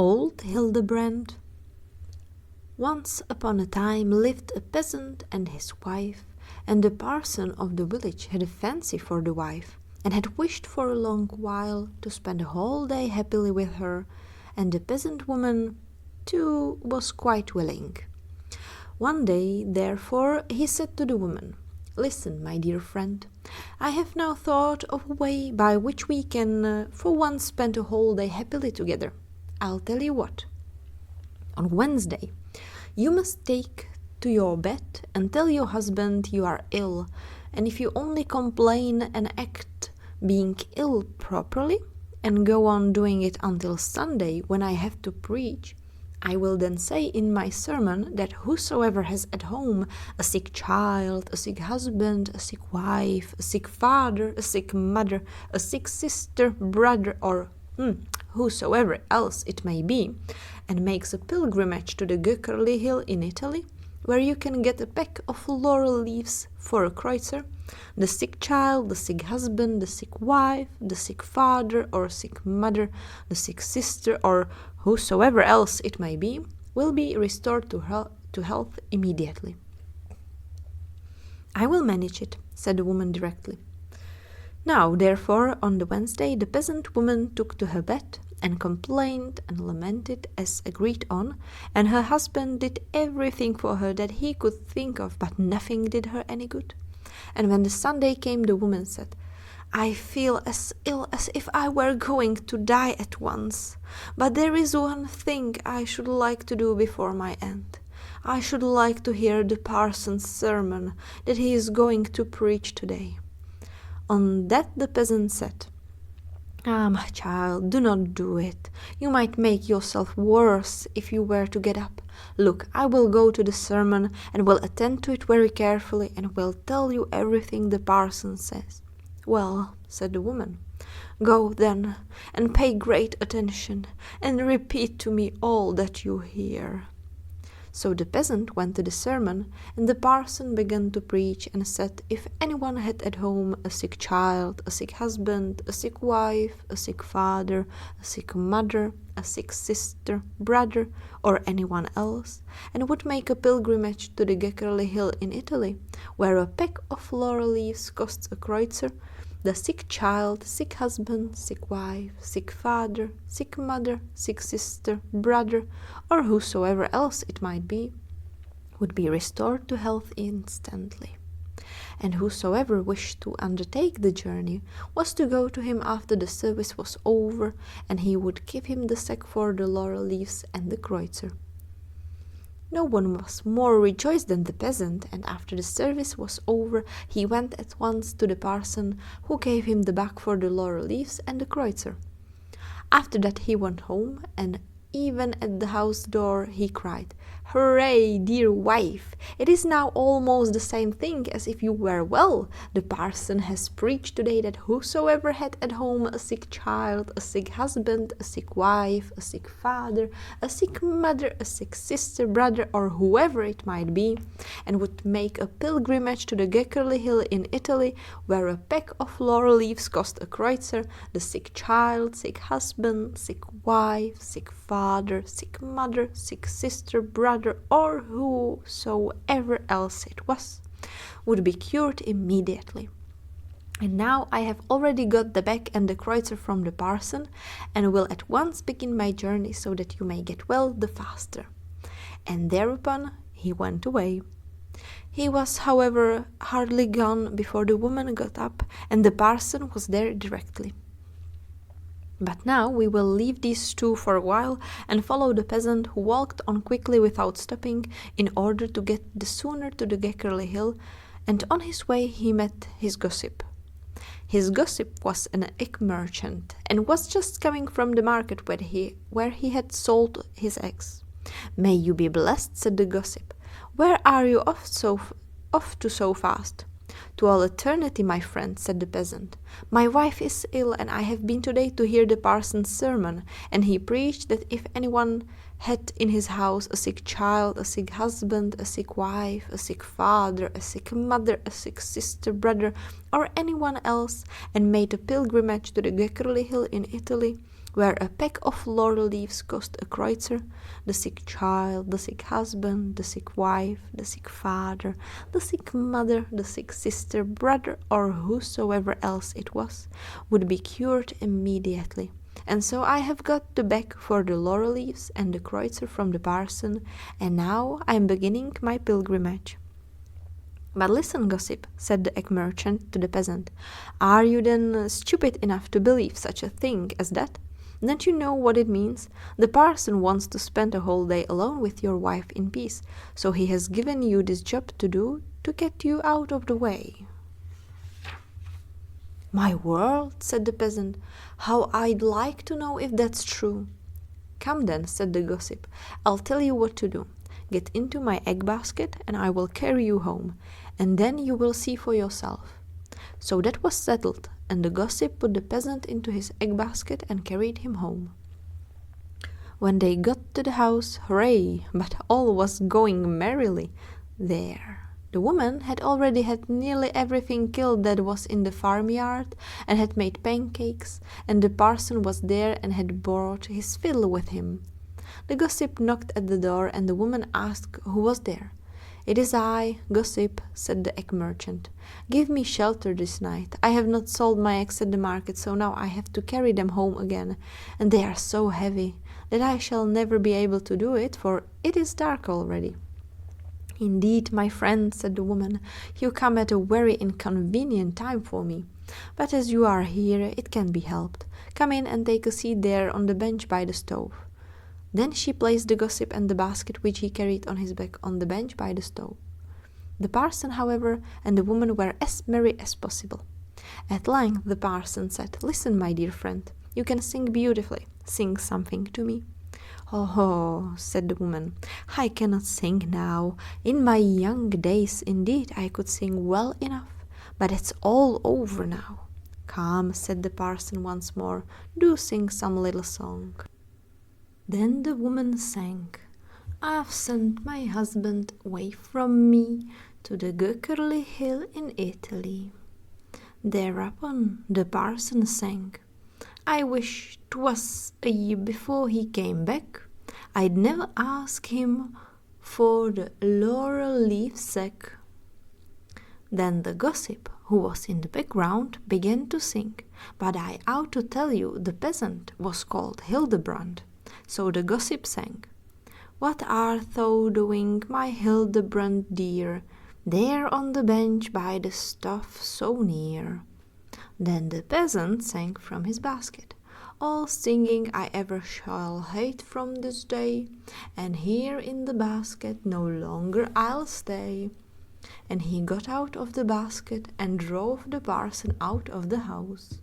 Old Hildebrand. Once upon a time lived a peasant and his wife, and the parson of the village had a fancy for the wife, and had wished for a long while to spend a whole day happily with her, and the peasant woman, too, was quite willing. One day, therefore, he said to the woman, "Listen, my dear friend, I have now thought of a way by which we can for once spend a whole day happily together. I'll tell you what. On Wednesday, you must take to your bed and tell your husband you are ill, and if you only complain and act being ill properly, and go on doing it until Sunday, when I have to preach, I will then say in my sermon that whosoever has at home a sick child, a sick husband, a sick wife, a sick father, a sick mother, a sick sister, brother, or whosoever else it may be, and makes a pilgrimage to the Göckerli Hill in Italy, where you can get a peck of laurel leaves for a kreutzer, the sick child, the sick husband, the sick wife, the sick father or sick mother, the sick sister, or whosoever else it may be, will be restored to health immediately." "I will manage it," said the woman directly. Now, therefore, on the Wednesday, the peasant woman took to her bed and complained and lamented as agreed on, and her husband did everything for her that he could think of, but nothing did her any good. And when the Sunday came, the woman said, "I feel as ill as if I were going to die at once, but there is one thing I should like to do before my end. I should like to hear the parson's sermon that he is going to preach today." On that the peasant said, "Ah, my child, do not do it. You might make yourself worse if you were to get up. Look, I will go to the sermon and will attend to it very carefully and will tell you everything the parson says." "Well," said the woman, "go then and pay great attention and repeat to me all that you hear." So the peasant went to the sermon, and the parson began to preach and said, if anyone had at home a sick child, a sick husband, a sick wife, a sick father, a sick mother, a sick sister, brother, or anyone else, and would make a pilgrimage to the Göckerli Hill in Italy, where a peck of laurel leaves costs a kreutzer, the sick child, sick husband, sick wife, sick father, sick mother, sick sister, brother, or whosoever else it might be, would be restored to health instantly. And whosoever wished to undertake the journey was to go to him after the service was over, and he would give him the sack for the laurel leaves and the kreutzer. No one was more rejoiced than the peasant, and after the service was over, he went at once to the parson, who gave him the bag for the laurel leaves and the kreutzer. After that he went home, and even at the house door he cried, "Hooray, dear wife! It is now almost the same thing as if you were well. The parson has preached today that whosoever had at home a sick child, a sick husband, a sick wife, a sick father, a sick mother, a sick sister, brother, or whoever it might be, and would make a pilgrimage to the Göckerli Hill in Italy, where a peck of laurel leaves cost a kreutzer, the sick child, sick husband, sick wife, sick father, sick mother, sick sister, brother, or whosoever else it was, would be cured immediately. And now I have already got the bag and the kreutzer from the parson, and will at once begin my journey so that you may get well the faster." And thereupon he went away. He was, however, hardly gone before the woman got up, and the parson was there directly. But now we will leave these two for a while and follow the peasant, who walked on quickly without stopping in order to get the sooner to the Göckerli Hill, and on his way he met his gossip. His gossip was an egg merchant, and was just coming from the market where he had sold his eggs. "May you be blessed," said the gossip. "Where are you off to so fast?" "To all eternity, my friend," said the peasant. "My wife is ill, and I have been today to hear the parson's sermon, and he preached that if anyone had in his house a sick child, a sick husband, a sick wife, a sick father, a sick mother, a sick sister, brother, or anyone else, and made a pilgrimage to the Göckerli Hill in Italy, where a peck of laurel leaves cost a kreutzer, the sick child, the sick husband, the sick wife, the sick father, the sick mother, the sick sister, brother, or whosoever else it was, would be cured immediately. And so I have got the bag for the laurel leaves and the kreutzer from the parson, and now I am beginning my pilgrimage. But listen, gossip, said the egg merchant to the peasant. Are you then stupid enough to believe such a thing as that? Don't you know what it means? The parson wants to spend a whole day alone with your wife in peace, so he has given you this job to do to get you out of the way. My word, said the peasant, how I'd like to know if that's true. Come then, said the gossip, I'll tell you what to do. Get into my egg basket, and I will carry you home, and then you will see for yourself. So that was settled, and the gossip put the peasant into his egg basket and carried him home. When they got to the house, hooray! But all was going merrily there. The woman had already had nearly everything killed that was in the farmyard, and had made pancakes, and the parson was there and had brought his fiddle with him. The gossip knocked at the door, and the woman asked who was there. It is I, gossip, said the egg merchant. Give me shelter this night. I have not sold my eggs at the market, so now I have to carry them home again, and they are so heavy that I shall never be able to do it, for it is dark already. Indeed, my friend, said the woman, you come at a very inconvenient time for me. But as you are here, it can be helped. Come in and take a seat there on the bench by the stove. Then she placed the gossip and the basket which he carried on his back on the bench by the stove. The parson, however, and the woman were as merry as possible. At length the parson said, Listen, my dear friend, you can sing beautifully. Sing something to me. Oh, said the woman, I cannot sing now. In my young days, indeed, I could sing well enough, but it's all over now. Come, said the parson once more, do sing some little song. Then the woman sang, I've sent my husband away from me to the Göckerli hill in Italy. Thereupon the parson sang, I wish 'twas a year before he came back. I'd never ask him for the laurel leaf sack. Then the gossip, who was in the background, began to sing, but I ought to tell you the peasant was called Hildebrand. So the gossip sang, What art thou doing, my Hildebrand dear, there on the bench by the stove so near? Then the peasant sang from his basket, All singing I ever shall hate from this day, and here in the basket no longer I'll stay. And he got out of the basket and drove the parson out of the house.